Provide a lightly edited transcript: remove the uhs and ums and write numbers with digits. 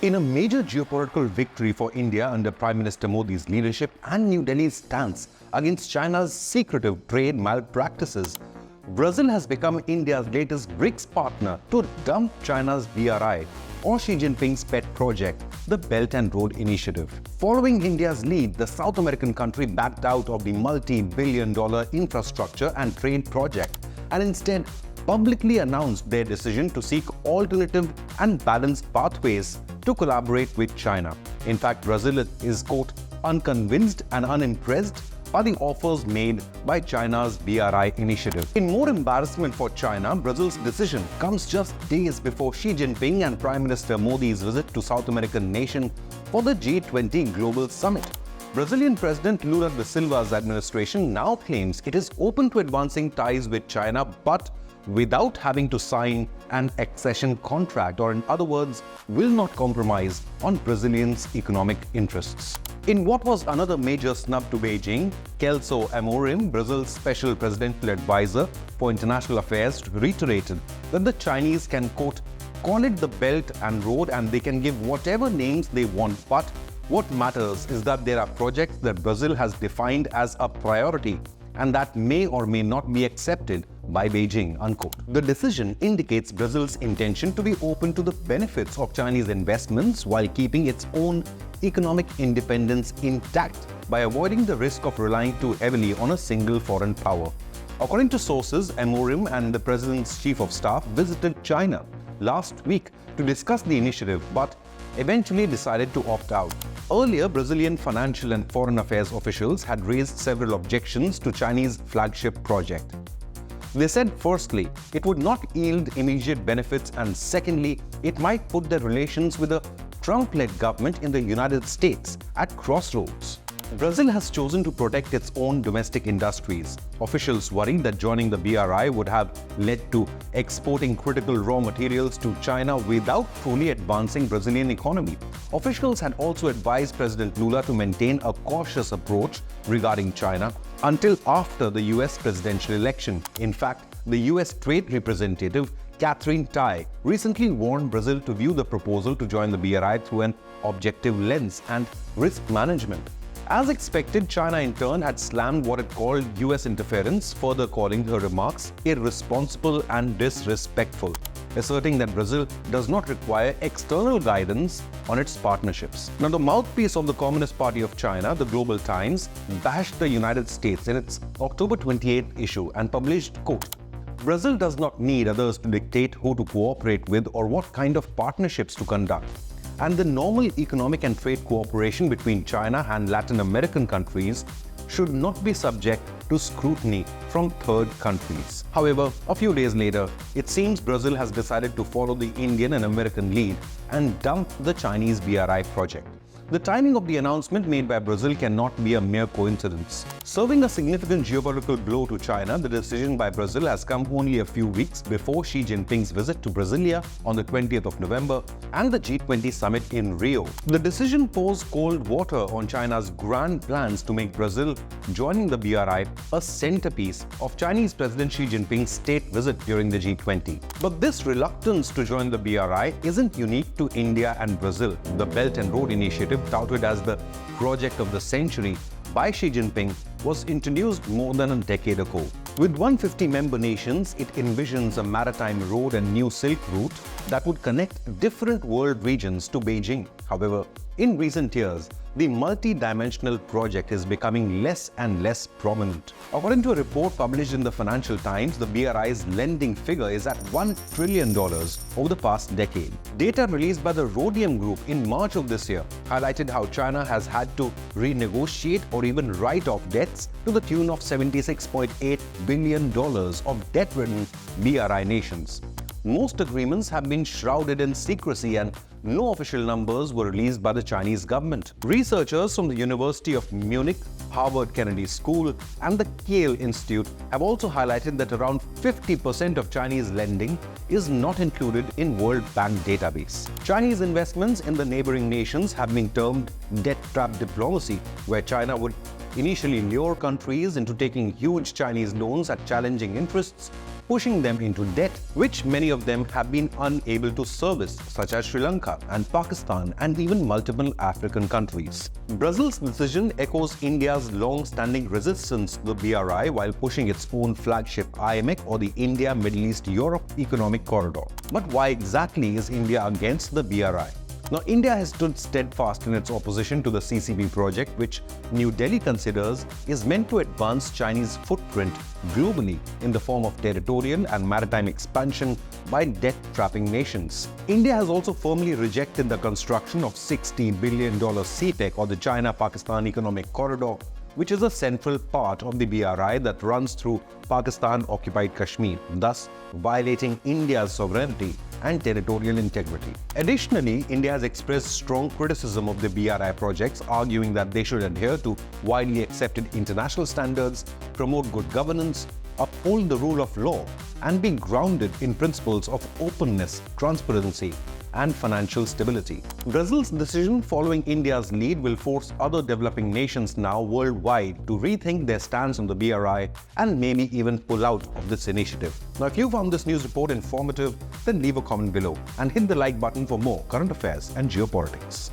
In a major geopolitical victory for India under Prime Minister Modi's leadership and New Delhi's stance against China's secretive trade malpractices, Brazil has become India's latest BRICS partner to dump China's BRI, or Xi Jinping's pet project, the Belt and Road Initiative. Following India's lead, the South American country backed out of the multi-billion-dollar infrastructure and trade project and instead publicly announced their decision to seek alternative and balanced pathways to collaborate with China. In fact, Brazil is, quote, unconvinced and unimpressed by the offers made by China's BRI initiative. In more embarrassment for China, Brazil's decision comes just days before Xi Jinping and Prime Minister Modi's visit to South American nation for the G20 Global Summit. Brazilian President Lula da Silva's administration now claims it is open to advancing ties with China, but without having to sign an accession contract, or in other words, will not compromise on Brazilians' economic interests. In what was another major snub to Beijing, Celso Amorim, Brazil's special presidential advisor for international affairs, reiterated that the Chinese can, quote, call it the Belt and Road and they can give whatever names they want, but what matters is that there are projects that Brazil has defined as a priority and that may or may not be accepted by Beijing, unquote. The decision indicates Brazil's intention to be open to the benefits of Chinese investments while keeping its own economic independence intact by avoiding the risk of relying too heavily on a single foreign power. According to sources, Amorim and the president's chief of staff visited China last week to discuss the initiative, but eventually decided to opt out. Earlier, Brazilian financial and foreign affairs officials had raised several objections to Chinese flagship project. They said, firstly, it would not yield immediate benefits, and secondly, it might put their relations with the Trump-led government in the United States at crossroads. Brazil has chosen to protect its own domestic industries. Officials worried that joining the BRI would have led to exporting critical raw materials to China without fully advancing Brazilian economy. Officials had also advised President Lula to maintain a cautious approach regarding China until after the US presidential election. In fact, the US Trade Representative Catherine Tai recently warned Brazil to view the proposal to join the BRI through an objective lens and risk management. As expected, China in turn had slammed what it called US interference, further calling her remarks irresponsible and disrespectful, asserting that Brazil does not require external guidance on its partnerships. Now, the mouthpiece of the Communist Party of China, the Global Times, bashed the United States in its October 28 issue and published, quote, Brazil does not need others to dictate who to cooperate with or what kind of partnerships to conduct. And the normal economic and trade cooperation between China and Latin American countries should not be subject to scrutiny from third countries. However, a few days later, it seems Brazil has decided to follow the Indian and American lead and dump the Chinese BRI project. The timing of the announcement made by Brazil cannot be a mere coincidence. Serving a significant geopolitical blow to China, the decision by Brazil has come only a few weeks before Xi Jinping's visit to Brasilia on the 20th of November and the G20 summit in Rio. The decision pours cold water on China's grand plans to make Brazil joining the BRI a centerpiece of Chinese President Xi Jinping's state visit during the G20. But this reluctance to join the BRI isn't unique to India and Brazil. The Belt and Road Initiative, touted as the project of the century by Xi Jinping, was introduced more than a decade ago. With 150 member nations, it envisions a maritime road and new Silk Route that would connect different world regions to Beijing. However, in recent years, the multi-dimensional project is becoming less and less prominent. According to a report published in the Financial Times, the BRI's lending figure is at $1 trillion over the past decade. Data released by the Rhodium Group in March of this year highlighted how China has had to renegotiate or even write off debts to the tune of $76.8 billion of debt-ridden BRI nations. Most agreements have been shrouded in secrecy and no official numbers were released by the Chinese government. Researchers from the University of Munich, Harvard Kennedy School, and the Kiel Institute have also highlighted that around 50% of Chinese lending is not included in World Bank database. Chinese investments in the neighboring nations have been termed debt trap diplomacy, where China would initially lure countries into taking huge Chinese loans at challenging interests pushing them into debt, which many of them have been unable to service, such as Sri Lanka and Pakistan and even multiple African countries. Brazil's decision echoes India's long-standing resistance to the BRI while pushing its own flagship IMEC, or the India, Middle East, Europe Economic Corridor. But why exactly is India against the BRI? Now, India has stood steadfast in its opposition to the CCP project, which New Delhi considers is meant to advance Chinese footprint globally in the form of territorial and maritime expansion by debt-trapping nations. India has also firmly rejected the construction of $60 billion CPEC, or the China-Pakistan Economic Corridor, which is a central part of the BRI that runs through Pakistan-occupied Kashmir, thus violating India's sovereignty and territorial integrity. Additionally, India has expressed strong criticism of the BRI projects, arguing that they should adhere to widely accepted international standards, promote good governance, uphold the rule of law, and be grounded in principles of openness, transparency, and financial stability. Brazil's decision following India's lead will force other developing nations now worldwide to rethink their stance on the BRI and maybe even pull out of this initiative. Now, if you found this news report informative, then leave a comment below and hit the like button for more current affairs and geopolitics.